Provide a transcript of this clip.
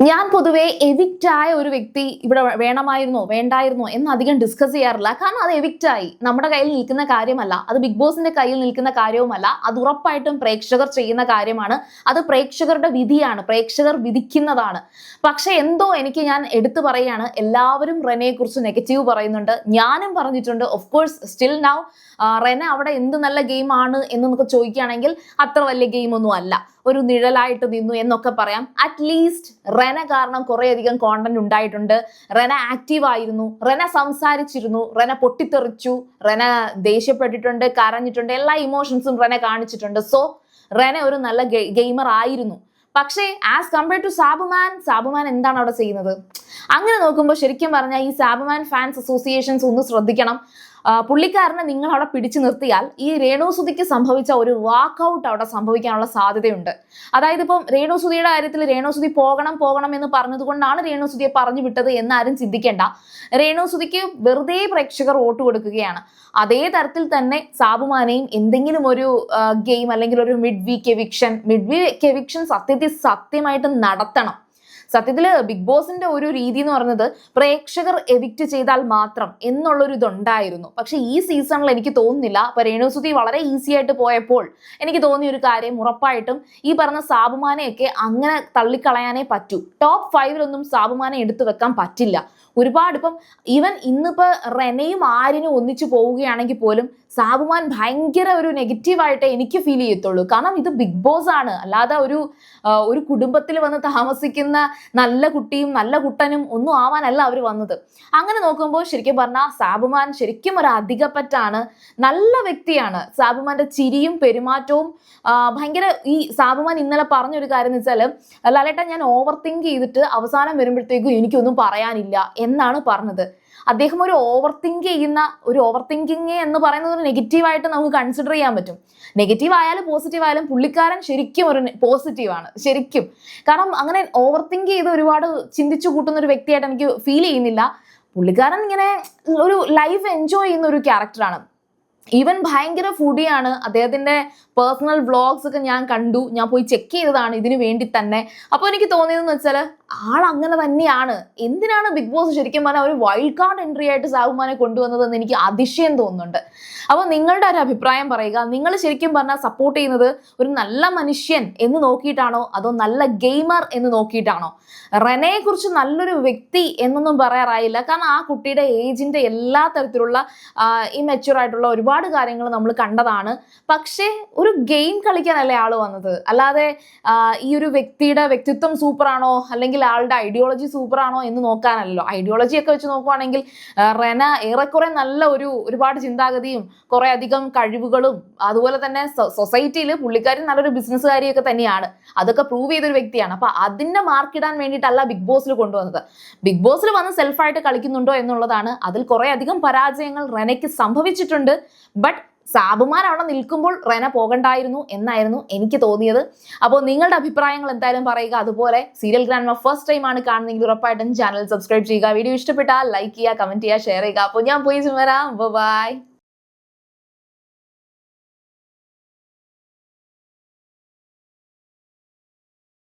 ഞാൻ പൊതുവെ എവിക്റ്റ് ആയ ഒരു വ്യക്തി ഇവിടെ വേണമായിരുന്നോ വേണ്ടായിരുന്നോ എന്ന് അധികം ഡിസ്കസ് ചെയ്യാറില്ല. കാരണം അത് എവിക്റ്റ് ആയി, നമ്മുടെ കയ്യിൽ നിൽക്കുന്ന കാര്യമല്ല, അത് ബിഗ് ബോസിന്റെ കയ്യിൽ നിൽക്കുന്ന കാര്യവുമല്ല. അത് ഉറപ്പായിട്ടും പ്രേക്ഷകർ ചെയ്യുന്ന കാര്യമാണ്. അത് പ്രേക്ഷകരുടെ വിധിയാണ്, പ്രേക്ഷകർ വിധിക്കുന്നതാണ്. പക്ഷെ എന്തോ ഞാൻ എടുത്തു പറയാണ്, എല്ലാവരും റെനയെ കുറിച്ച് നെഗറ്റീവ് പറയുന്നുണ്ട്, ഞാനും പറഞ്ഞിട്ടുണ്ട്. Of course still now Rena അവിടെ എന്ത് നല്ല ഗെയിം ആണ് എന്നൊക്കെ ചോദിക്കുകയാണെങ്കിൽ അത്ര വലിയ ഗെയിം ഒന്നും അല്ല, ഒരു നിഴലായിട്ട് നിന്നു എന്നൊക്കെ പറയാം. അറ്റ്ലീസ്റ്റ് റെന കാരണം കുറേയധികം കോണ്ടന്റ് ഉണ്ടായിട്ടുണ്ട്. റെന ആക്റ്റീവ് ആയിരുന്നു, റെന സംസാരിച്ചിരുന്നു, റെന പൊട്ടിത്തെറിച്ചു, റെന ദേഷ്യപ്പെട്ടിട്ടുണ്ട്, കരഞ്ഞിട്ടുണ്ട്, എല്ലാ ഇമോഷൻസും റെന കാണിച്ചിട്ടുണ്ട്. സോ റെന ഒരു നല്ല ഗെയിമർ ആയിരുന്നു. പക്ഷേ ആസ് കമ്പയർ ടു സാബുമാൻ എന്താണ് അവിടെ ചെയ്യുന്നത്? അങ്ങനെ നോക്കുമ്പോൾ ശരിക്കും പറഞ്ഞാൽ ഈ സാബുമാൻ ഫാൻസ് അസോസിയേഷൻസ് ഒന്ന് ശ്രദ്ധിക്കണം. പുള്ളിക്കാരനെ നിങ്ങൾ അവിടെ പിടിച്ചു നിർത്തിയാൽ ഈ രേണുസുതിക്ക് സംഭവിച്ച ഒരു വാക്കൗട്ട് അവിടെ സംഭവിക്കാനുള്ള സാധ്യതയുണ്ട്. അതായത് ഇപ്പം രേണുസുതിയുടെ കാര്യത്തിൽ രേണുസുതി പോകണം എന്ന് പറഞ്ഞതുകൊണ്ടാണ് രേണുസുതിയെ പറഞ്ഞു വിട്ടത് എന്നാരും ചിന്തിക്കേണ്ട. രേണുസുതിക്ക് വെറുതെ പ്രേക്ഷകർ വോട്ട് കൊടുക്കുകയാണ്. അതേ തരത്തിൽ തന്നെ സാബുമാനെയും എന്തെങ്കിലും ഒരു ഗെയിം അല്ലെങ്കിൽ ഒരു മിഡ് വീക്ക് എവിക്ഷൻ സത്യമായിട്ട് നടത്തണം. സത്യത്തില് ബിഗ് ബോസിന്റെ ഒരു രീതി എന്ന് പറയുന്നത് പ്രേക്ഷകർ എവിക്റ്റ് ചെയ്താൽ മാത്രം എന്നുള്ളൊരു ഇതുണ്ടായിരുന്നു. പക്ഷെ ഈ സീസണിൽ എനിക്ക് തോന്നുന്നില്ല. അപ്പൊ രേണുസുതി വളരെ ഈസി ആയിട്ട് പോയപ്പോൾ എനിക്ക് തോന്നിയ ഒരു കാര്യം, ഉറപ്പായിട്ടും ഈ പറഞ്ഞ സാബുമാനെയൊക്കെ അങ്ങനെ തള്ളിക്കളയാനേ പറ്റൂ. ടോപ്പ് 5 സാബുമാനെ എടുത്തു വെക്കാൻ പറ്റില്ല. ഒരുപാട് ഇപ്പം ഈവൻ ഇന്നിപ്പോ റെനയും ആര്യനും ഒന്നിച്ചു പോവുകയാണെങ്കിൽ പോലും സാബുമാൻ ഭയങ്കര ഒരു നെഗറ്റീവായിട്ടേ എനിക്ക് ഫീൽ ചെയ്യത്തുള്ളൂ. കാരണം ഇത് ബിഗ് ബോസ് ആണ്, അല്ലാതെ ഒരു കുടുംബത്തിൽ വന്ന് താമസിക്കുന്ന നല്ല കുട്ടിയും നല്ല കുട്ടനും ഒന്നും ആവാനല്ല അവർ വന്നത്. അങ്ങനെ നോക്കുമ്പോൾ ശരിക്കും പറഞ്ഞാൽ സാബുമാൻ ശരിക്കും ഒരു അധികപ്പറ്റാണ്, നല്ല വ്യക്തിയാണ്. സാബുമാന്റെ ചിരിയും പെരുമാറ്റവും ഭയങ്കര. ഈ സാബുമാൻ ഇന്നലെ പറഞ്ഞൊരു കാര്യം എന്ന് വെച്ചാൽ, ലാലേട്ട ഞാൻ ഓവർ തിങ്ക് ചെയ്തിട്ട് അവസാനം വരുമ്പോഴത്തേക്കും എനിക്കൊന്നും പറയാനില്ല എന്നാണ് പറഞ്ഞത്. അദ്ദേഹം ഒരു ഓവർ തിങ്കിങ് എന്ന് പറയുന്നത് ഒരു നെഗറ്റീവായിട്ട് നമുക്ക് കൺസിഡർ ചെയ്യാൻ പറ്റും. നെഗറ്റീവ് ആയാലും പോസിറ്റീവ് ആയാലും പുള്ളിക്കാരൻ ശരിക്കും ഒരു പോസിറ്റീവാണ് ശരിക്കും. കാരണം അങ്ങനെ ഓവർ തിങ്ക് ചെയ്ത് ഒരുപാട് ചിന്തിച്ചു കൂട്ടുന്ന ഒരു വ്യക്തിയായിട്ട് എനിക്ക് ഫീൽ ചെയ്യുന്നില്ല. പുള്ളിക്കാരൻ ഇങ്ങനെ ഒരു ലൈഫ് എൻജോയ് ചെയ്യുന്ന ഒരു ക്യാരക്ടറാണ്. ഈവൻ ഭയങ്കര ഫുഡിയാണ്. അദ്ദേഹത്തിന്റെ പേഴ്സണൽ വ്ളോഗ്സ് ഒക്കെ ഞാൻ കണ്ടു, ഞാൻ പോയി ചെക്ക് ചെയ്തതാണ് ഇതിനു വേണ്ടി തന്നെ. അപ്പോൾ എനിക്ക് തോന്നിയതെന്ന് വെച്ചാൽ ആൾ അങ്ങനെ തന്നെയാണ്. എന്തിനാണ് ബിഗ് ബോസ് ശരിക്കും പറഞ്ഞാൽ ഒരു വൈൽഡ് കാർഡ് എൻട്രി ആയിട്ട് സാബുമാനെ കൊണ്ടുവന്നതെന്ന് എനിക്ക് അതിശയം തോന്നുന്നുണ്ട്. അപ്പോൾ നിങ്ങളുടെ ഒരു അഭിപ്രായം പറയുക. നിങ്ങൾ ശരിക്കും പറഞ്ഞാൽ സപ്പോർട്ട് ചെയ്യുന്നത് ഒരു നല്ല മനുഷ്യൻ എന്ന് നോക്കിയിട്ടാണോ അതോ നല്ല ഗെയിമർ എന്ന് നോക്കിയിട്ടാണോ? റെനയെ കുറിച്ച് നല്ലൊരു വ്യക്തി എന്നൊന്നും പറയാറായില്ല. കാരണം ആ കുട്ടിയുടെ ഏജിന്റെ എല്ലാ തരത്തിലുള്ള ഇമെച്യൂർ ആയിട്ടുള്ള ഒരുപാട് കാര്യങ്ങൾ നമ്മൾ കണ്ടതാണ്. പക്ഷേ ഒരു ഗെയിം കളിക്കാനല്ലേ ആള് വന്നത്, അല്ലാതെ ഈ ഒരു വ്യക്തിയുടെ വ്യക്തിത്വം സൂപ്പറാണോ അല്ലെങ്കിൽ ആളുടെ ഐഡിയോളജി സൂപ്പറാണോ എന്ന് നോക്കാനല്ലോ. ഐഡിയോളജി ഒക്കെ വെച്ച് നോക്കുവാണെങ്കിൽ റെന ഏറെക്കുറെ നല്ല ഒരുപാട് ചിന്താഗതിയും കുറെ അധികം കഴിവുകളും, അതുപോലെ തന്നെ സൊസൈറ്റിയിൽ പുള്ളിക്കാരി നല്ലൊരു ബിസിനസ്സുകാരിയൊക്കെ തന്നെയാണ്. അതൊക്കെ പ്രൂവ് ചെയ്തൊരു വ്യക്തിയാണ്. അപ്പൊ അതിന്റെ മാർക്കിടാൻ വേണ്ടിയിട്ടല്ല ബിഗ് ബോസിൽ കൊണ്ടുവന്നത്. ബിഗ് ബോസിൽ വന്ന് സെൽഫായിട്ട് കളിക്കുന്നുണ്ടോ എന്നുള്ളതാണ്. അതിൽ കുറെ അധികം പരാജയങ്ങൾ റെനയ്ക്ക് സംഭവിച്ചിട്ടുണ്ട്. ബട്ട് സാബുമാൻ അവിടെ നിൽക്കുമ്പോൾ റെന പോകണ്ടായിരുന്നു എന്നായിരുന്നു എനിക്ക് തോന്നിയത്. അപ്പോൾ നിങ്ങളുടെ അഭിപ്രായങ്ങൾ എന്തായാലും പറയുക. അതുപോലെ സീരിയൽ ഗ്രാൻഡ്മ ഫസ്റ്റ് ടൈം ആണ് കാണുന്നെങ്കിൽ ഉറപ്പായിട്ടും ചാനൽ സബ്സ്ക്രൈബ് ചെയ്യുക. വീഡിയോ ഇഷ്ടപ്പെട്ടാൽ ലൈക്ക് ചെയ്യുക, കമന്റ് ചെയ്യുക, ഷെയർ ചെയ്യുക. അപ്പോൾ ഞാൻ പോയി വരാം. ബൈ.